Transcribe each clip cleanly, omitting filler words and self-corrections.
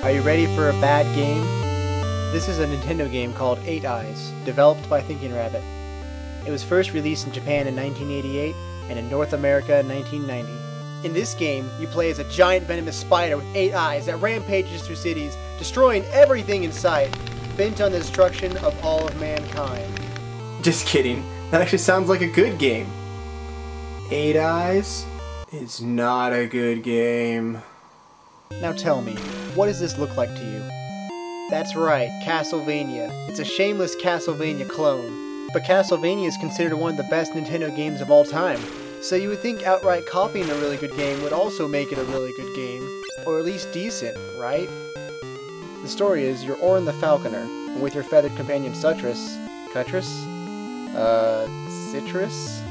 Are you ready for a bad game? This is a Nintendo game called 8 Eyes, developed by Thinking Rabbit. It was first released in Japan in 1988 and in North America in 1990. In this game, you play as a giant venomous spider with 8 eyes that rampages through cities, destroying everything in sight, bent on the destruction of all of mankind. Just kidding. That actually sounds like a good game. 8 Eyes is not a good game. Now tell me, what does this look like to you? That's right, Castlevania. It's a shameless Castlevania clone. But Castlevania is considered one of the best Nintendo games of all time, so you would think outright copying a really good game would also make it a really good game. Or at least decent, right? The story is, you're Orin the Falconer, and with your feathered companion Citrus... Citrus?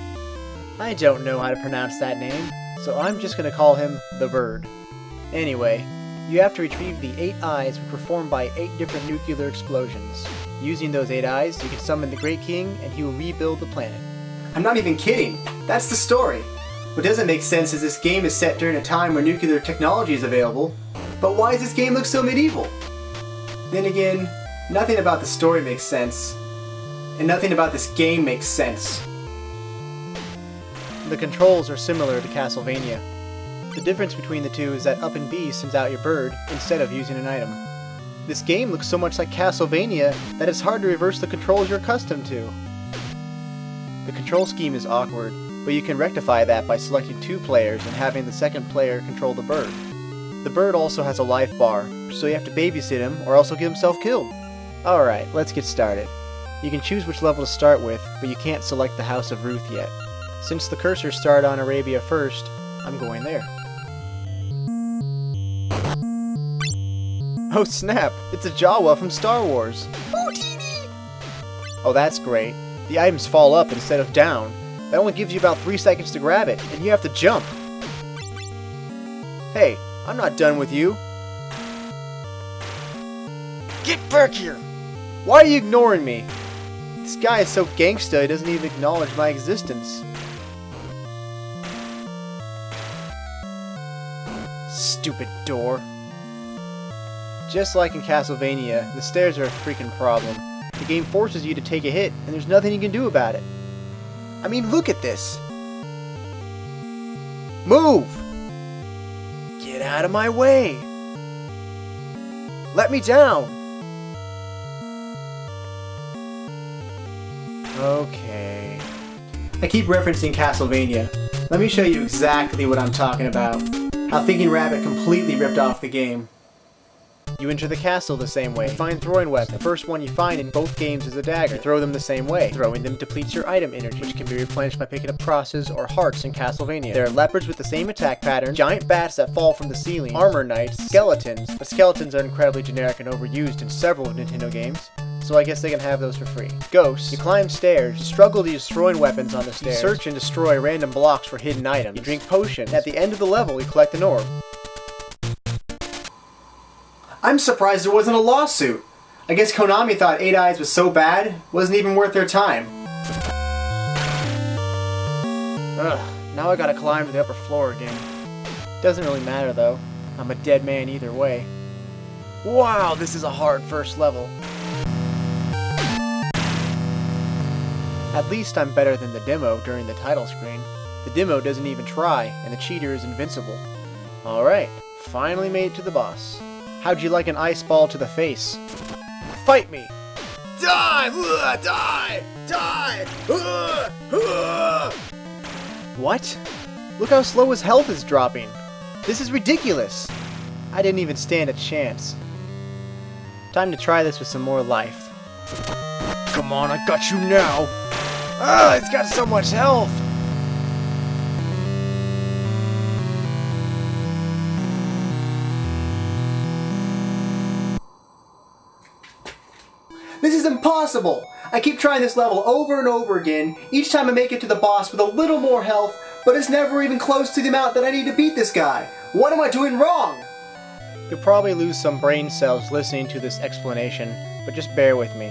I don't know how to pronounce that name, so I'm just gonna call him the Bird. Anyway, you have to retrieve the 8 eyes which were formed by 8 different nuclear explosions. Using those 8 eyes, you can summon the Great King, and he will rebuild the planet. I'm not even kidding. That's the story. What doesn't make sense is this game is set during a time where nuclear technology is available. But why does this game look so medieval? Then again, nothing about the story makes sense. And nothing about this game makes sense. The controls are similar to Castlevania. The difference between the two is that up and B sends out your bird instead of using an item. This game looks so much like Castlevania that it's hard to reverse the controls you're accustomed to. The control scheme is awkward, but you can rectify that by selecting 2 players and having the second player control the bird. The bird also has a life bar, so you have to babysit him or else he'll get himself killed. Alright, let's get started. You can choose which level to start with, but you can't select the House of Ruth yet. Since the cursor started on Arabia first, I'm going there. Oh snap! It's a Jawa from Star Wars! Oh, that's great. The items fall up instead of down. That only gives you about 3 seconds to grab it, and you have to jump. Hey, I'm not done with you. Get back here! Why are you ignoring me? This guy is so gangsta he doesn't even acknowledge my existence. Stupid door. Just like in Castlevania, the stairs are a freaking problem. The game forces you to take a hit, and there's nothing you can do about it. I mean, look at this! Move! Get out of my way! Let me down! Okay. I keep referencing Castlevania. Let me show you exactly what I'm talking about. How Thinking Rabbit completely ripped off the game. You enter the castle the same way. You find throwing weapons. The first one you find in both games is a dagger. You throw them the same way. Throwing them depletes your item energy, which can be replenished by picking up crosses or hearts in Castlevania. There are leopards with the same attack pattern, giant bats that fall from the ceiling, armor knights, skeletons, but skeletons are incredibly generic and overused in several Nintendo games, so I guess they can have those for free. Ghosts. You climb stairs. You struggle to use throwing weapons on the stairs. You search and destroy random blocks for hidden items. You drink potions. At the end of the level, you collect an orb. I'm surprised there wasn't a lawsuit. I guess Konami thought 8 Eyes was so bad, it wasn't even worth their time. Ugh, now I gotta climb to the upper floor again. Doesn't really matter though. I'm a dead man either way. Wow, this is a hard first level. At least I'm better than the demo during the title screen. The demo doesn't even try, and the cheater is invincible. Alright, finally made it to the boss. How'd you like an ice ball to the face? Fight me! Die! Die! Die! What? Look how slow his health is dropping. This is ridiculous. I didn't even stand a chance. Time to try this with some more life. Come on, I got you now! Ah, it's got so much health! This is impossible! I keep trying this level over and over again, each time I make it to the boss with a little more health, but it's never even close to the amount that I need to beat this guy. What am I doing wrong? You'll probably lose some brain cells listening to this explanation, but just bear with me.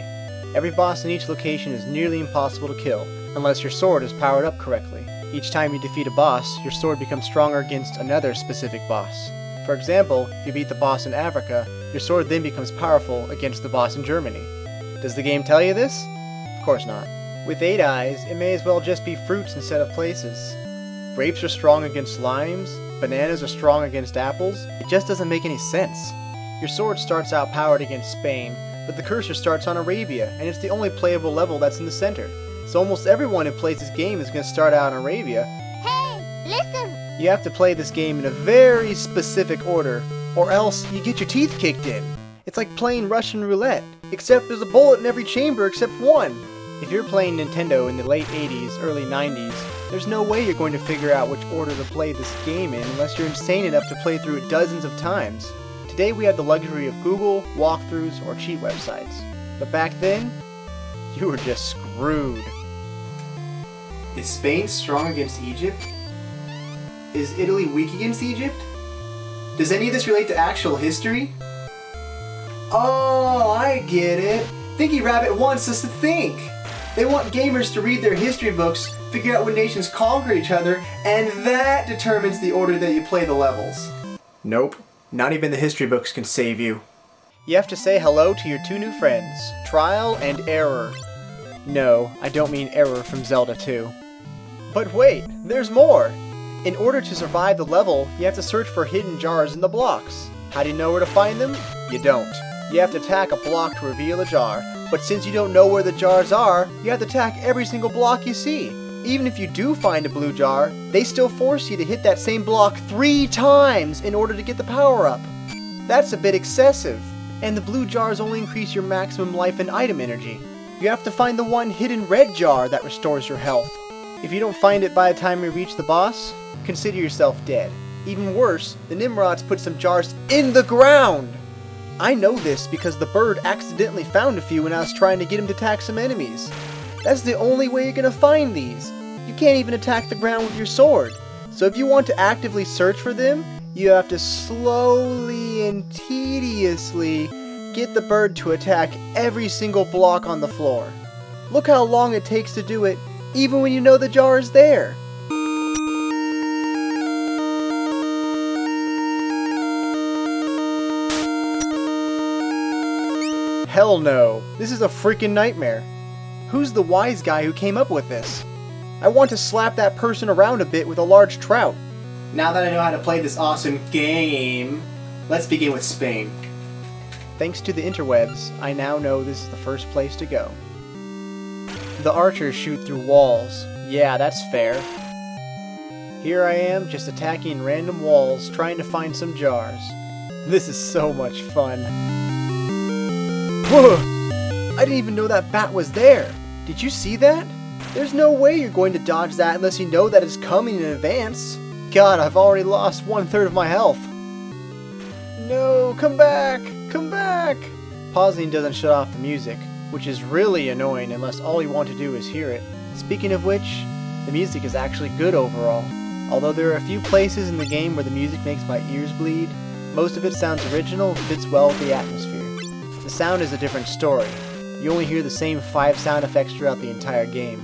Every boss in each location is nearly impossible to kill, unless your sword is powered up correctly. Each time you defeat a boss, your sword becomes stronger against another specific boss. For example, if you beat the boss in Africa, your sword then becomes powerful against the boss in Germany. Does the game tell you this? Of course not. With 8 eyes, it may as well just be fruits instead of places. Grapes are strong against limes, bananas are strong against apples. It just doesn't make any sense. Your sword starts out powered against Spain, but the cursor starts on Arabia, and it's the only playable level that's in the center. So almost everyone who plays this game is going to start out in Arabia. Hey, listen! You have to play this game in a very specific order, or else you get your teeth kicked in. It's like playing Russian roulette, except there's a bullet in every chamber except one. If you're playing Nintendo in the late 80s, early 90s, there's no way you're going to figure out which order to play this game in unless you're insane enough to play through it dozens of times. Today we have the luxury of Google, walkthroughs, or cheat websites. But back then, you were just screwed. Is Spain strong against Egypt? Is Italy weak against Egypt? Does any of this relate to actual history? Oh, I get it. Thinky Rabbit wants us to think. They want gamers to read their history books, figure out when nations conquered each other, and that determines the order that you play the levels. Nope. Not even the history books can save you. You have to say hello to your 2 new friends, Trial and Error. No, I don't mean Error from Zelda 2. But wait, there's more! In order to survive the level, you have to search for hidden jars in the blocks. How do you know where to find them? You don't. You have to attack a block to reveal a jar, but since you don't know where the jars are, you have to attack every single block you see. Even if you do find a blue jar, they still force you to hit that same block 3 times in order to get the power up. That's a bit excessive, and the blue jars only increase your maximum life and item energy. You have to find the one hidden red jar that restores your health. If you don't find it by the time you reach the boss, consider yourself dead. Even worse, the Nimrods put some jars in the ground! I know this because the bird accidentally found a few when I was trying to get him to attack some enemies. That's the only way you're gonna find these. You can't even attack the ground with your sword. So if you want to actively search for them, you have to slowly and tediously get the bird to attack every single block on the floor. Look how long it takes to do it, even when you know the jar is there. Hell no, this is a freaking nightmare. Who's the wise guy who came up with this? I want to slap that person around a bit with a large trout. Now that I know how to play this awesome game, let's begin with Spain. Thanks to the interwebs, I now know this is the first place to go. The archers shoot through walls. Yeah, that's fair. Here I am, just attacking random walls, trying to find some jars. This is so much fun. Whoa! I didn't even know that bat was there. Did you see that? There's no way you're going to dodge that unless you know that it's coming in advance. God, I've already lost 1/3 of my health. No, come back! Come back! Pausing doesn't shut off the music, which is really annoying unless all you want to do is hear it. Speaking of which, the music is actually good overall. Although there are a few places in the game where the music makes my ears bleed, most of it sounds original and fits well with the atmosphere. The sound is a different story. You only hear the same 5 sound effects throughout the entire game.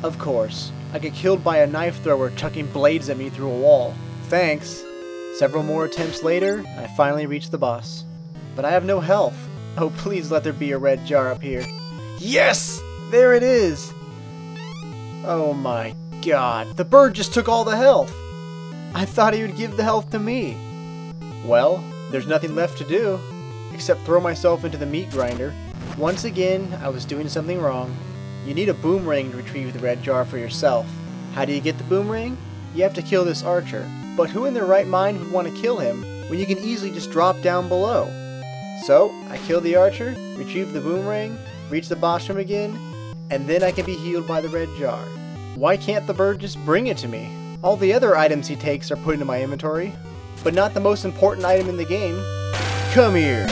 Of course, I get killed by a knife thrower chucking blades at me through a wall. Thanks! Several more attempts later, I finally reach the boss. But I have no health. Oh, please let there be a red jar up here. Yes! There it is! Oh my god, the bird just took all the health! I thought he would give the health to me. Well, there's nothing left to do, except throw myself into the meat grinder. Once again, I was doing something wrong. You need a boomerang to retrieve the red jar for yourself. How do you get the boomerang? You have to kill this archer. But who in their right mind would want to kill him when you can easily just drop down below? So, I kill the archer, retrieve the boomerang, reach the boss room again, and then I can be healed by the red jar. Why can't the bird just bring it to me? All the other items he takes are put into my inventory, but not the most important item in the game. Come here!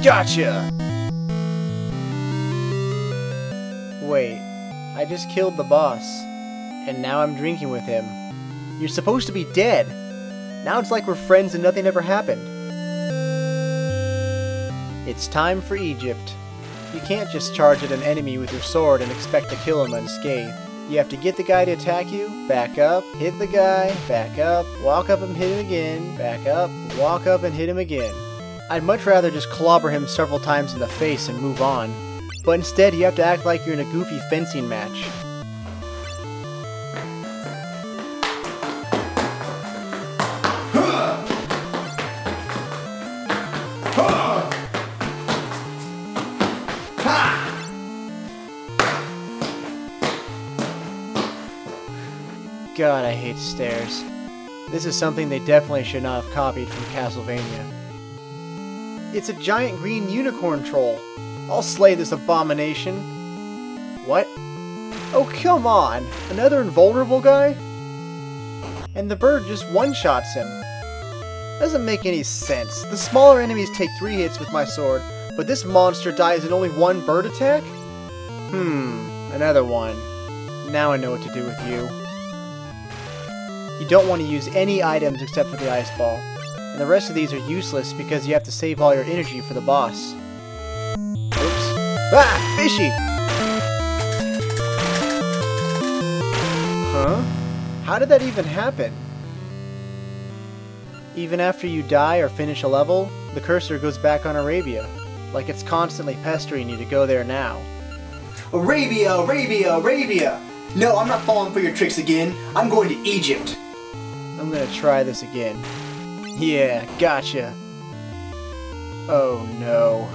Gotcha! Wait, I just killed the boss, and now I'm drinking with him. You're supposed to be dead. Now it's like we're friends and nothing ever happened. It's time for Egypt. You can't just charge at an enemy with your sword and expect to kill him unscathed. You have to get the guy to attack you, back up, hit the guy, back up, walk up and hit him again, back up, walk up and hit him again. I'd much rather just clobber him several times in the face and move on, but instead you have to act like you're in a goofy fencing match. God, I hate stairs. This is something they definitely should not have copied from Castlevania. It's a giant green unicorn troll. I'll slay this abomination. What? Oh, come on! Another invulnerable guy? And the bird just one-shots him. Doesn't make any sense. The smaller enemies take 3 hits with my sword, but this monster dies in only 1 bird attack? Another one. Now I know what to do with you. You don't want to use any items except for the ice ball, and the rest of these are useless because you have to save all your energy for the boss. Oops. Ah! Fishy! Huh? How did that even happen? Even after you die or finish a level, the cursor goes back on Arabia, like it's constantly pestering you to go there now. Arabia, Arabia, Arabia! No, I'm not falling for your tricks again. I'm going to Egypt. I'm gonna try this again. Yeah, gotcha. Oh no.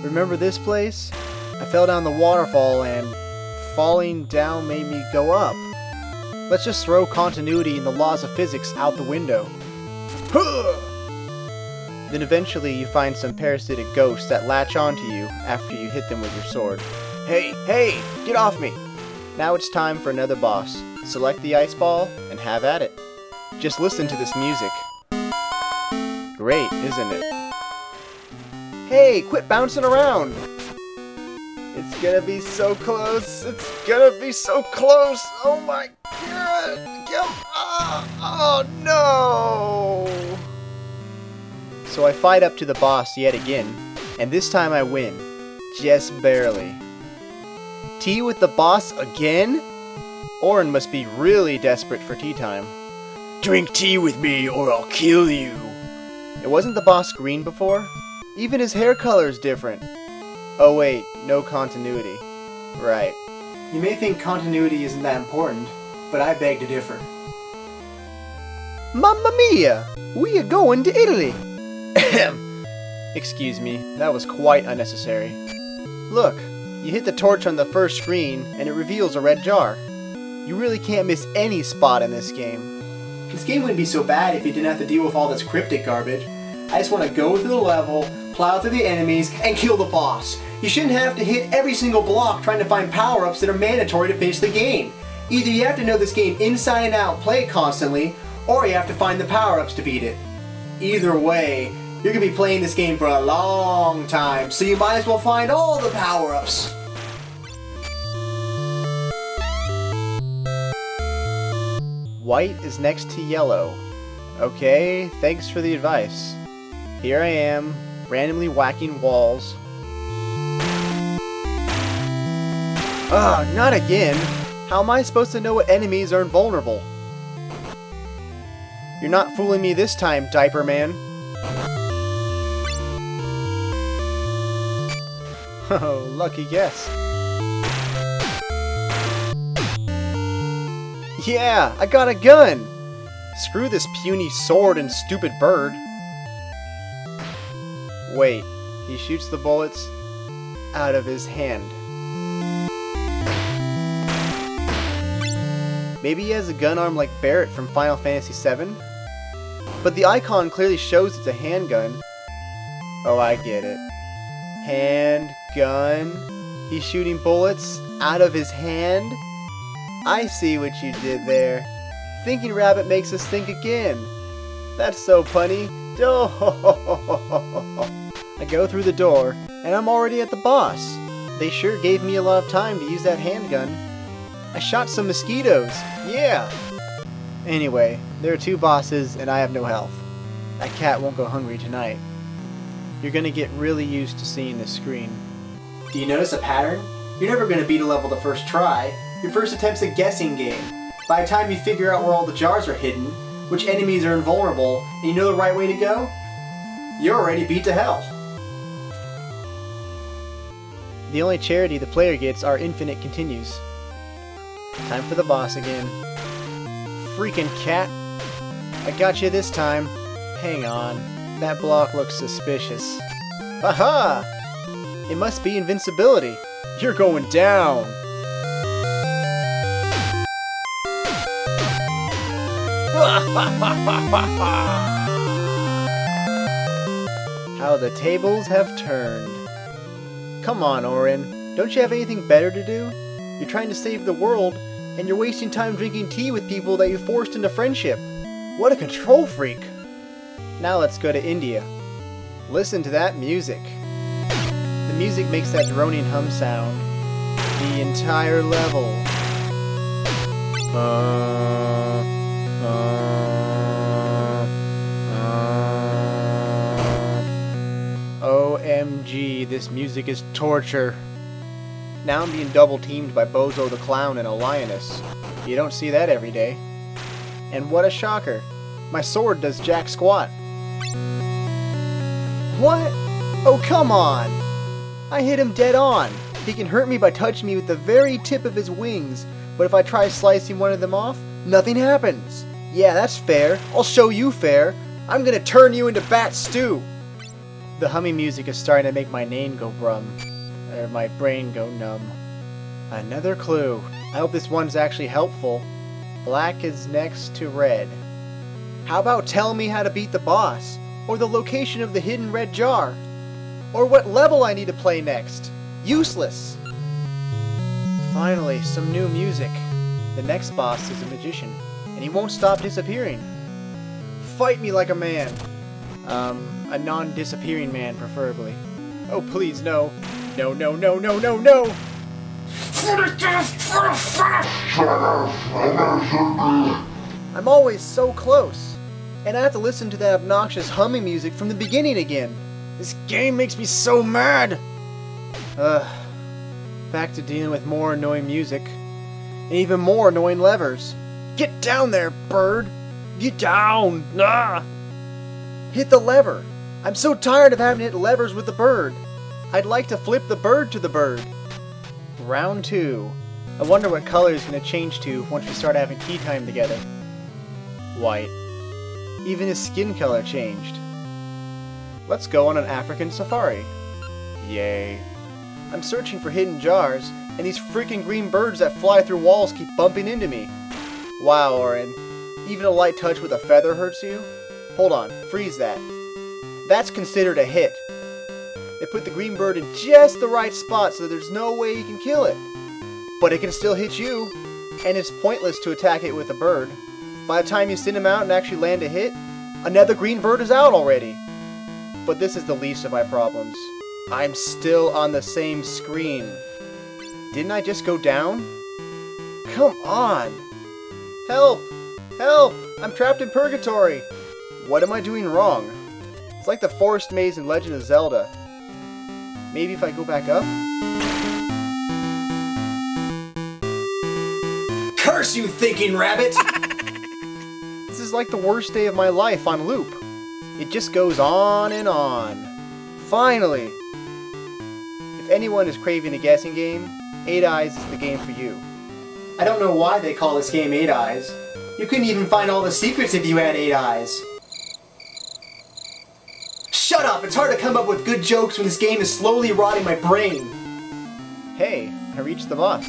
Remember this place? I fell down the waterfall and falling down made me go up. Let's just throw continuity and the laws of physics out the window. Then eventually you find some parasitic ghosts that latch onto you after you hit them with your sword. Hey, hey, get off me! Now it's time for another boss. Select the ice ball and have at it. Just listen to this music. Great, isn't it? Hey, quit bouncing around! It's gonna be so close! It's gonna be so close! Oh my god! Oh no! So I fight up to the boss yet again, and this time I win. Just barely. Tea with the boss again? Orin must be really desperate for tea time. Drink tea with me or I'll kill you. It wasn't the boss green before? Even his hair color is different. Oh wait, no continuity. Right. You may think continuity isn't that important, but I beg to differ. Mamma mia! We are going to Italy! Excuse me, that was quite unnecessary. Look, you hit the torch on the first screen and it reveals a red jar. You really can't miss any spot in this game. This game wouldn't be so bad if you didn't have to deal with all this cryptic garbage. I just want to go through the level, plow through the enemies, and kill the boss. You shouldn't have to hit every single block trying to find power-ups that are mandatory to finish the game. Either you have to know this game inside and out, play it constantly, or you have to find the power-ups to beat it. Either way, you're going to be playing this game for a long time, so you might as well find all the power-ups. White is next to yellow. Okay, thanks for the advice. Here I am, randomly whacking walls. Ugh, not again! How am I supposed to know what enemies are invulnerable? You're not fooling me this time, Diaper Man. Oh, lucky guess. Yeah, I got a gun! Screw this puny sword and stupid bird. Wait, he shoots the bullets out of his hand. Maybe he has a gun arm like Barrett from Final Fantasy VII? But the icon clearly shows it's a handgun. Oh, I get it. Handgun. He's shooting bullets out of his hand? I see what you did there. Thinking Rabbit makes us think again. That's so punny. I go through the door, and I'm already at the boss. They sure gave me a lot of time to use that handgun. I shot some mosquitoes. Yeah! Anyway, there are 2 bosses, and I have no health. That cat won't go hungry tonight. You're gonna get really used to seeing this screen. Do you notice a pattern? You're never going to beat a level the first try. Your first attempt's a guessing game. By the time you figure out where all the jars are hidden, which enemies are invulnerable, and you know the right way to go, you're already beat to hell. The only charity the player gets are infinite continues. Time for the boss again. Freaking cat! I got you this time. Hang on. That block looks suspicious. Aha! It must be invincibility. You're going down! How the tables have turned. Come on, Orin. Don't you have anything better to do? You're trying to save the world, and you're wasting time drinking tea with people that you forced into friendship. What a control freak! Now let's go to India. Listen to that music. The music makes that droning hum sound. The entire level. OMG, this music is torture. Now I'm being double teamed by Bozo the Clown and a lioness. You don't see that every day. And what a shocker. My sword does jack squat. What? Oh, come on! I hit him dead on. He can hurt me by touching me with the very tip of his wings, but if I try slicing one of them off, nothing happens. Yeah, that's fair. I'll show you fair. I'm gonna turn you into bat stew. The humming music is starting to make my name go brum. Or my brain go numb. Another clue. I hope this one's actually helpful. Black is next to red. How about telling me how to beat the boss? Or the location of the hidden red jar? Or what level I need to play next? Useless! Finally, some new music. The next boss is a magician, and he won't stop disappearing. Fight me like a man. A non-disappearing man, preferably. Oh, please, no. No, no, no, no, no, no! I'm always so close, and I have to listen to that obnoxious humming music from the beginning again. This game makes me so mad! Back to dealing with more annoying music, and even more annoying levers. Get down there, bird! Get down! Ah! Hit the lever! I'm so tired of having to hit levers with the bird. I'd like to flip the bird to the bird. Round 2. I wonder what color is going to change to once we start having tea time together. White. Even his skin color changed. Let's go on an African safari. Yay. I'm searching for hidden jars, and these freaking green birds that fly through walls keep bumping into me. Wow, Orin. Even a light touch with a feather hurts you? Hold on, freeze that. That's considered a hit. They put the green bird in just the right spot so that there's no way you can kill it. But it can still hit you, and it's pointless to attack it with a bird. By the time you send him out and actually land a hit, another green bird is out already. But this is the least of my problems. I'm still on the same screen. Didn't I just go down? Come on! Help! Help! I'm trapped in purgatory! What am I doing wrong? It's like the forest maze in Legend of Zelda. Maybe if I go back up? Curse you, thinking rabbit! This is like the worst day of my life on loop. It just goes on and on. Finally! If anyone is craving a guessing game, 8 Eyes is the game for you. I don't know why they call this game 8 Eyes. You couldn't even find all the secrets if you had 8 eyes. Shut up! It's hard to come up with good jokes when this game is slowly rotting my brain. Hey, I reached the boss.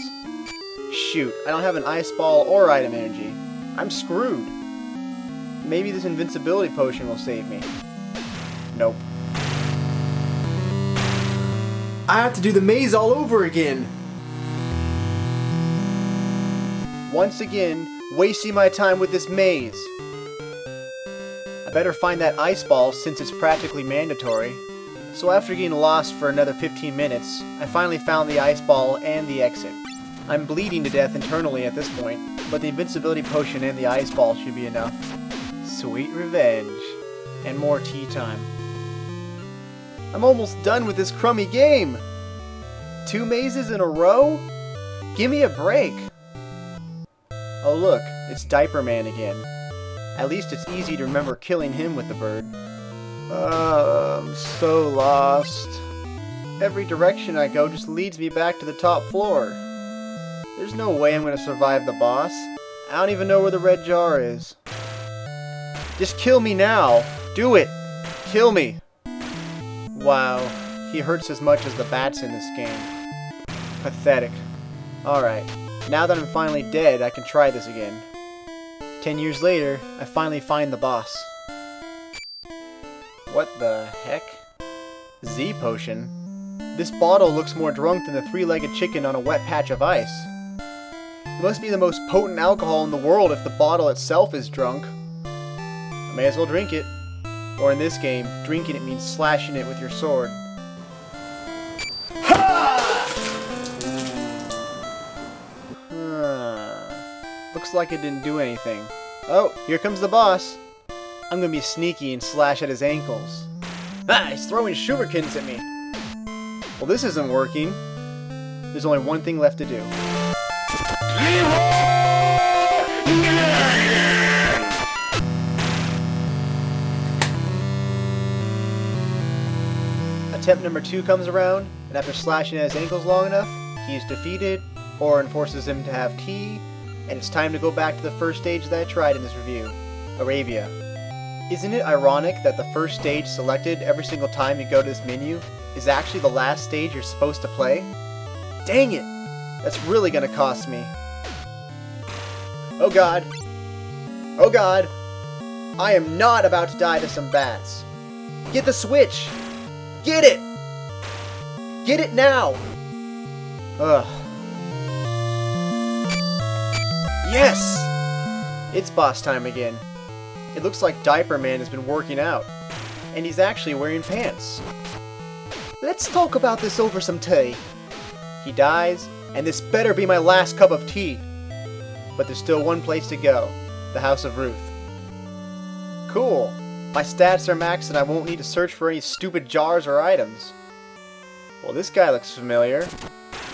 Shoot, I don't have an ice ball or item energy. I'm screwed. Maybe this invincibility potion will save me. Nope. I have to do the maze all over again. Once again, wasting my time with this maze. I better find that ice ball since it's practically mandatory. So after getting lost for another 15 minutes, I finally found the ice ball and the exit. I'm bleeding to death internally at this point, but the invincibility potion and the ice ball should be enough. Sweet revenge. And more tea time. I'm almost done with this crummy game! 2 mazes in a row? Give me a break. Oh look, it's Diaper Man again. At least it's easy to remember killing him with the bird. I'm so lost. Every direction I go just leads me back to the top floor. There's no way I'm gonna survive the boss. I don't even know where the red jar is. Just kill me now. Do it. Kill me. Wow, he hurts as much as the bats in this game. Pathetic. Alright, now that I'm finally dead, I can try this again. 10 years later, I finally find the boss. What the heck? Z potion? This bottle looks more drunk than the 3-legged chicken on a wet patch of ice. It must be the most potent alcohol in the world if the bottle itself is drunk. I may as well drink it. Or in this game, drinking it means slashing it with your sword. Looks like it didn't do anything. Oh, here comes the boss. I'm gonna be sneaky and slash at his ankles. Ah, he's throwing sugarcans at me. Well, this isn't working. There's only one thing left to do. Attempt number 2 comes around, and after slashing at his ankles long enough, he is defeated. Orin forces him to have tea, and it's time to go back to the first stage that I tried in this review, Arabia. Isn't it ironic that the first stage selected every single time you go to this menu is actually the last stage you're supposed to play? Dang it! That's really gonna cost me. Oh god. Oh god. I am not about to die to some bats. Get the switch! Get it! Get it now! Ugh. Yes! It's boss time again. It looks like Diaper Man has been working out. And he's actually wearing pants. Let's talk about this over some tea. He dies, and this better be my last cup of tea. But there's still one place to go. The House of Ruth. Cool. My stats are maxed and I won't need to search for any stupid jars or items. Well, this guy looks familiar.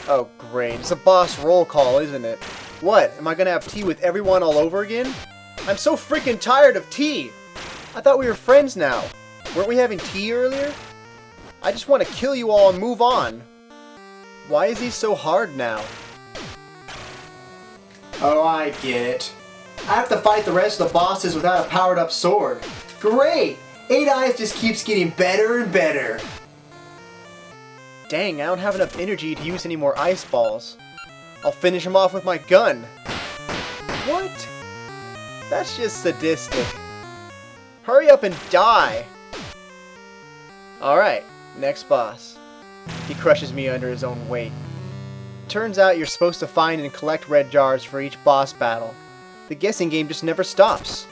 Oh great, it's a boss roll call, isn't it? What, am I gonna have tea with everyone all over again? I'm so freaking tired of tea! I thought we were friends now. Weren't we having tea earlier? I just want to kill you all and move on. Why is he so hard now? Oh, I get it. I have to fight the rest of the bosses without a powered up sword. Great! 8 Eyes just keeps getting better and better. Dang, I don't have enough energy to use any more ice balls. I'll finish him off with my gun. What? That's just sadistic. Hurry up and die! Alright, next boss. He crushes me under his own weight. Turns out you're supposed to find and collect red jars for each boss battle. The guessing game just never stops.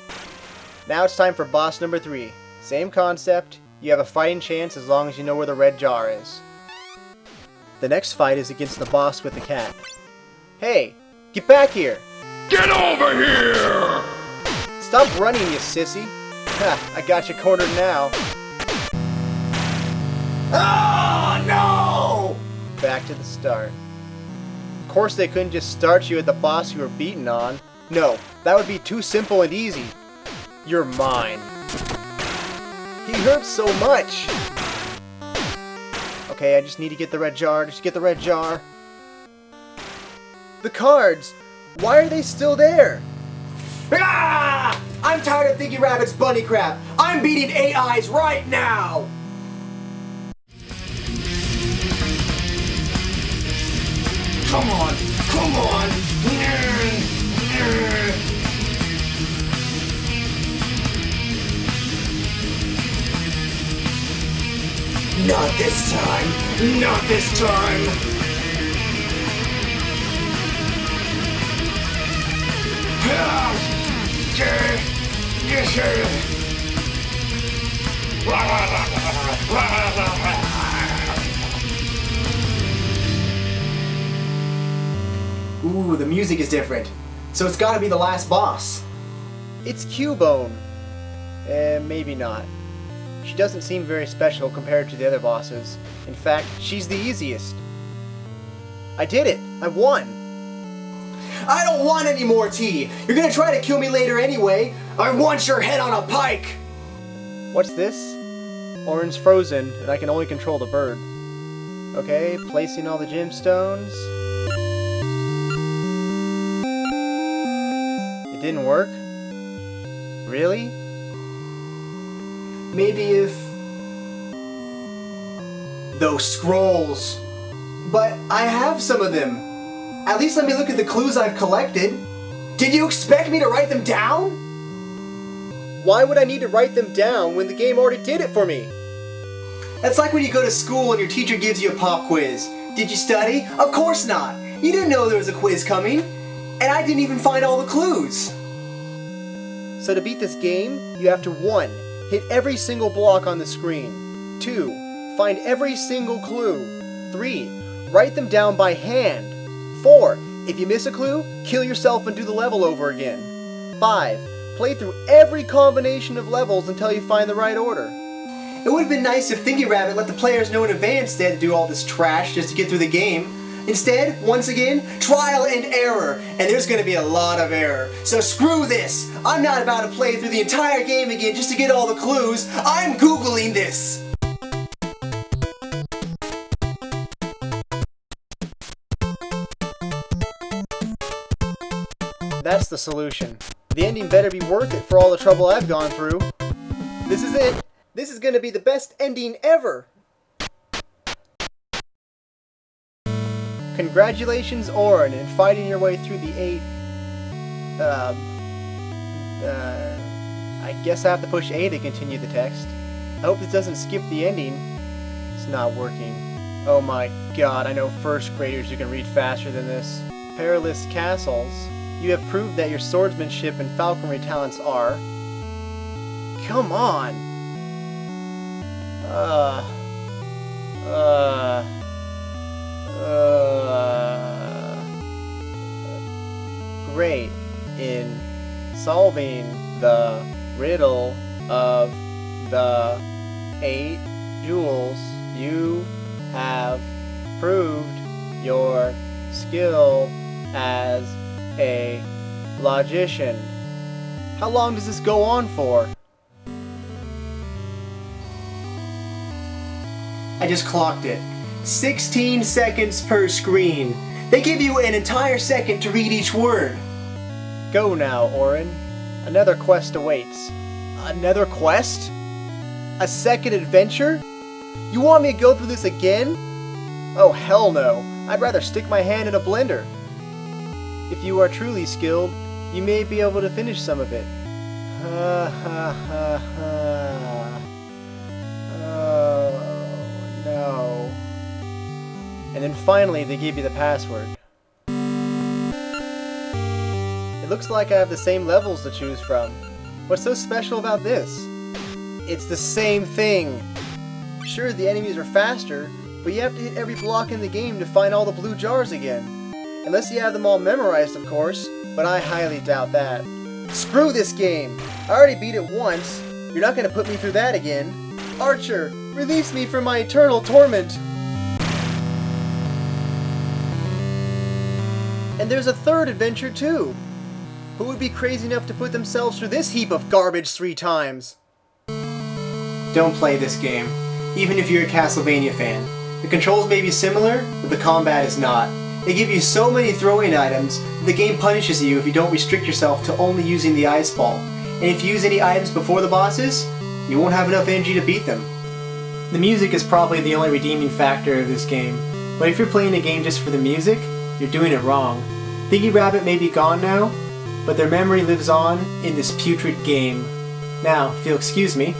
Now it's time for boss number 3. Same concept, you have a fighting chance as long as you know where the red jar is. The next fight is against the boss with the cat. Hey, get back here! Get over here! Stop running, you sissy! Ha, I got you cornered now. Oh no! Back to the start. Of course they couldn't just start you at the boss you were beaten on. No, that would be too simple and easy. You're mine. He hurts so much! Okay, I just need to get the red jar. Just get the red jar. The cards! Why are they still there? Ah! I'm tired of Thinking Rabbit's bunny crap. I'm beating 8 Eyes right now! Come on! Come on! Not this time! Not this time! Ooh, the music is different. So it's gotta be the last boss. It's Cubone. Maybe not. She doesn't seem very special compared to the other bosses. In fact, she's the easiest. I did it! I won! I don't want any more tea! You're gonna try to kill me later anyway! I want your head on a pike! What's this? Orin's frozen, and I can only control the bird. Okay, placing all the gemstones. It didn't work? Really? Maybe if... those scrolls. But I have some of them. At least let me look at the clues I've collected. Did you expect me to write them down? Why would I need to write them down when the game already did it for me? That's like when you go to school and your teacher gives you a pop quiz. Did you study? Of course not. You didn't know there was a quiz coming. And I didn't even find all the clues. So to beat this game, you have to 1. Hit every single block on the screen. 2. Find every single clue. 3. Write them down by hand. 4. If you miss a clue, kill yourself and do the level over again. 5. Play through every combination of levels until you find the right order. It would have been nice if Thingy Rabbit let the players know in advance they had to do all this trash just to get through the game. Instead, once again, trial and error, and there's going to be a lot of error. So screw this! I'm not about to play through the entire game again just to get all the clues. I'm Googling this! That's the solution. The ending better be worth it for all the trouble I've gone through. This is it! This is gonna be the best ending ever! Congratulations, Orin, in fighting your way through the 8... I guess I have to push A to continue the text. I hope this doesn't skip the ending. It's not working. Oh my god, I know first graders who can read faster than this. Perilous Castles. You have proved that your swordsmanship and falconry talents are... Come on! Great in solving the riddle of the 8 jewels. You have proved your skill as a logician. How long does this go on for? I just clocked it. 16 seconds per screen. They give you an entire second to read each word. Go now, Orin. Another quest awaits. Another quest? A second adventure? You want me to go through this again? Oh hell no. I'd rather stick my hand in a blender. If you are truly skilled, you may be able to finish some of it. Ha ha ha ha. Oh no. And then finally they give you the password. It looks like I have the same levels to choose from. What's so special about this? It's the same thing. Sure, the enemies are faster, but you have to hit every block in the game to find all the blue jars again. Unless you have them all memorized, of course, but I highly doubt that. Screw this game! I already beat it once. You're not going to put me through that again. Archer, release me from my eternal torment! And there's a third adventure too. Who would be crazy enough to put themselves through this heap of garbage 3 times? Don't play this game, even if you're a Castlevania fan. The controls may be similar, but the combat is not. They give you so many throwing items that the game punishes you if you don't restrict yourself to only using the ice ball. And if you use any items before the bosses, you won't have enough energy to beat them. The music is probably the only redeeming factor of this game, but if you're playing a game just for the music, you're doing it wrong. Thingy Rabbit may be gone now, but their memory lives on in this putrid game. Now, if you'll excuse me,